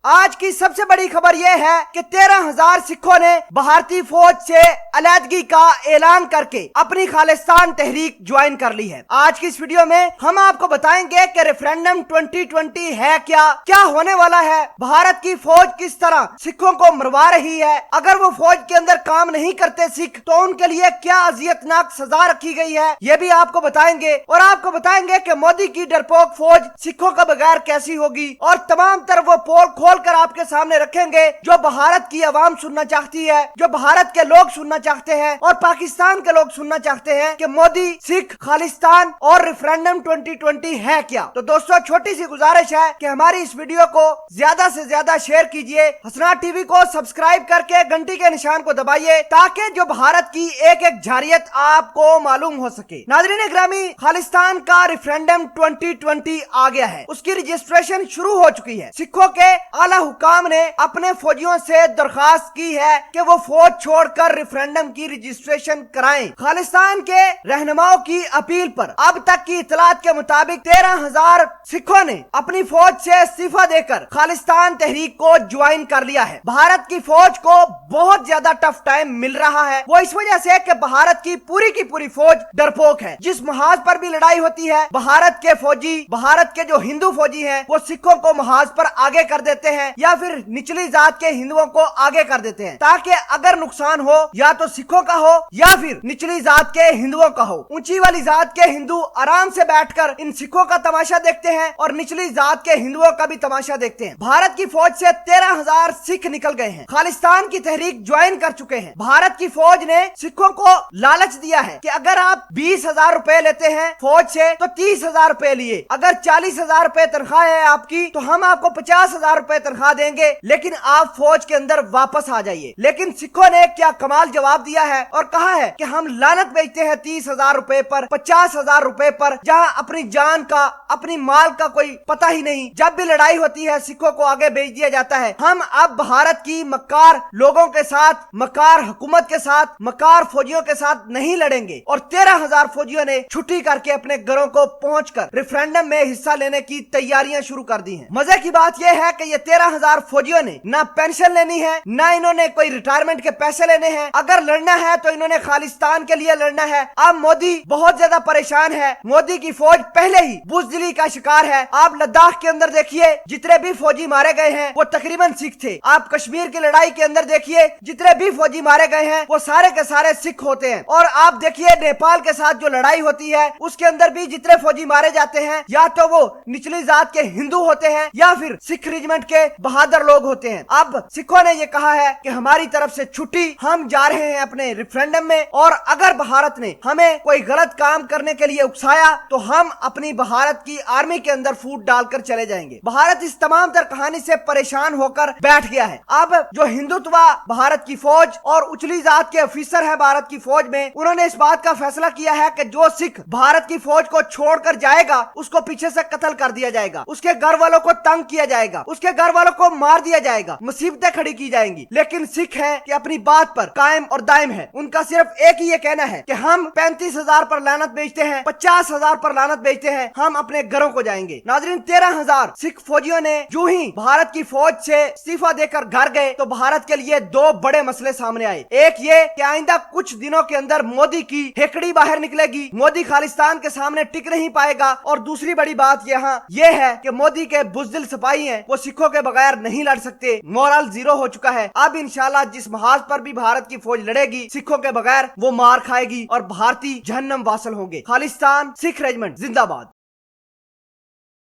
आज की सबसे बड़ी खबर यह है कि 13,000 सिखों ने भारतीय फौज से अलहदगी का ऐलान करके अपनी खालिस्तान तहरीक ज्वाइन कर ली है। आज की इस वीडियो में हम आपको बताएंगे कि रेफरेंडम 2020 है क्या होने वाला है, भारत की फौज किस तरह सिखों को मरवा रही है, अगर वो फौज के अंदर काम नहीं करते सिख तो उनके लिए क्या अजियतनाक सजा रखी गई है, ये भी आपको बताएंगे। और आपको बताएंगे कि मोदी की डरपोक फौज सिखों के बगैर कैसी होगी, और तमाम तरह वो पोल खोल कर आपके सामने रखेंगे जो भारत की आवाम सुनना चाहती है, जो भारत के लोग सुनना चाहते हैं और पाकिस्तान के लोग सुनना चाहते हैं कि मोदी, सिख, खालिस्तान और रेफरेंडम 2020 है क्या। तो दोस्तों, छोटी सी गुजारिश है कि हमारी इस वीडियो को ज्यादा से ज्यादा शेयर कीजिए, हसनात टीवी को सब्सक्राइब करके घंटी के निशान को दबाइए ताकि जो भारत की एक एक जारियत आपको मालूम हो सके। नाज़रीन ग्रामी, खालिस्तान का रेफरेंडम 2020 आ गया है, उसकी रजिस्ट्रेशन शुरू हो चुकी है। सिखों के आला हुकाम ने अपने फौजियों से दरखास्त की है कि वो फौज छोड़कर रेफरेंडम की रजिस्ट्रेशन कराएं। खालिस्तान के रहनुमाओं की अपील पर अब तक की इतलात के मुताबिक 13,000 सिखों ने अपनी फौज से इस्तीफा देकर खालिस्तान तहरीक को ज्वाइन कर लिया है। भारत की फौज को बहुत ज्यादा टफ टाइम मिल रहा है, वो इस वजह से कि भारत की पूरी फौज डरपोक है। जिस महाज पर भी लड़ाई होती है, भारत के फौजी, भारत के जो हिंदू फौजी हैं, वो सिखों को महाज पर आगे कर देते हैं या फिर निचली जात के हिंदुओं को आगे कर देते हैं, ताकि अगर नुकसान हो या तो सिखों का हो या फिर निचली जात के हिंदुओं का हो। ऊंची वाली जात के हिंदू आराम से बैठकर इन सिखों का तमाशा देखते हैं और निचली जात के हिंदुओं का भी तमाशा देखते हैं। भारत की फौज से 13,000 सिख निकल गए हैं, खालिस्तान की तहरीक ज्वाइन कर चुके हैं। भारत की फौज ने सिखों को लालच दिया है कि अगर आप 20,000 रुपए लेते हैं फौज से तो 30,000 रुपए लिए, अगर 40,000 रुपए तनख्वाह है आपकी तो हम आपको 50,000 रुपए तनख्वाह देंगे, लेकिन आप फौज के अंदर वापस आ जाइए। लेकिन सिखों ने क्या कमाल जवाब दिया है और कहा है कि हम लानत बेचते हैं 30,000 रुपए पर, 50,000 रुपए पर, जहां अपनी जान का, अपनी माल का कोई पता ही नहीं। जब भी लड़ाई होती है सिखों को आगे भेज दिया जाता है। हम अब भारत की मक्कार लोगों के साथ, मक्कार हुकूमत के साथ, मक्कार फौजियों के साथ नहीं लड़ेंगे। और 13,000 फौजियों ने छुट्टी करके अपने घरों को पहुंचकर रेफरेंडम में हिस्सा लेने की तैयारियां शुरू कर दी हैं। मजे की बात यह है कि ये 13,000 फौजियों ने ना पेंशन लेनी है, ना इन्होंने कोई रिटायरमेंट के पैसे लेने हैं। अगर लड़ना है तो इन्होंने खालिस्तान के लिए लड़ना है। अब मोदी बहुत ज्यादा परेशान है, मोदी की फौज पहले ही बुज़दिली का शिकार है। आप लद्दाख के अंदर देखिए, जितने भी फौजी मारे गए हैं वो तकरीबन सिख थे। आप कश्मीर की लड़ाई के अंदर देखिए, जितने भी फौजी मारे गए हैं वो सारे के सारे सिख होते हैं। और आप देखिए नेपाल के साथ जो लड़ाई होती है उसके अंदर भी जितने फौजी मारे जाते हैं या तो वो निचली जात के हिंदू होते हैं या फिर सिख रेजिमेंट के बहादुर लोग होते हैं। अब सिखों ने ये कहा है कि हमारी तरफ से छुट्टी, हम जा रहे हैं अपने रेफरेंडम में, और अगर भारत ने हमें कोई गलत काम करने के लिए उकसाया तो हम अपनी भारत की आर्मी के अंदर फूट डालकर चले जाएंगे। भारत इस तमाम तर कहानी से परेशान होकर बैठ गया है। अब जो हिंदुत्व भारत की फौज और उचली जात के ऑफिसर है भारत की फौज में, उन्होंने इस बात का फैसला किया है कि जो सिख भारत की फौज को छोड़कर जाएगा उसको पीछे से कत्ल कर दिया जाएगा, उसके घर वालों को तंग किया जाएगा, उसके घर वालों को मार दिया जाएगा, मुसीबतें खड़ी की जाएंगी। लेकिन सिख है कि अपनी बात पर कायम और दायम है। उनका सिर्फ एक ही ये कहना है कि हम 35,000 पर लानत बेचते हैं, 50,000 पर लानत बेचते हैं, हम अपने घरों को जाएंगे। नाज़रीन, 13,000 सिख फौजियों ने जो ही भारत की फौज से इस्तीफा देकर घर गए तो भारत के लिए दो बड़े मसले सामने आए। एक ये कि आइंदा कुछ दिनों के अंदर मोदी की हेकड़ी बाहर निकलेगी, मोदी खालिस्तान के सामने टिक नहीं पाएगा। और दूसरी बड़ी बात यहाँ ये है कि मोदी के बुज़दिल सिपाही हैं, वो सिखों के बगैर नहीं लड़ सकते, मोरल जीरो हो चुका है। अब इंशाल्लाह जिस महाज पर भी भारत की फौज लड़ेगी सिखों के बगैर वो मार खाएगी और भारतीय जहन्नम वासल होंगे। खालिस्तान सिख रेजिमेंट जिंदाबाद।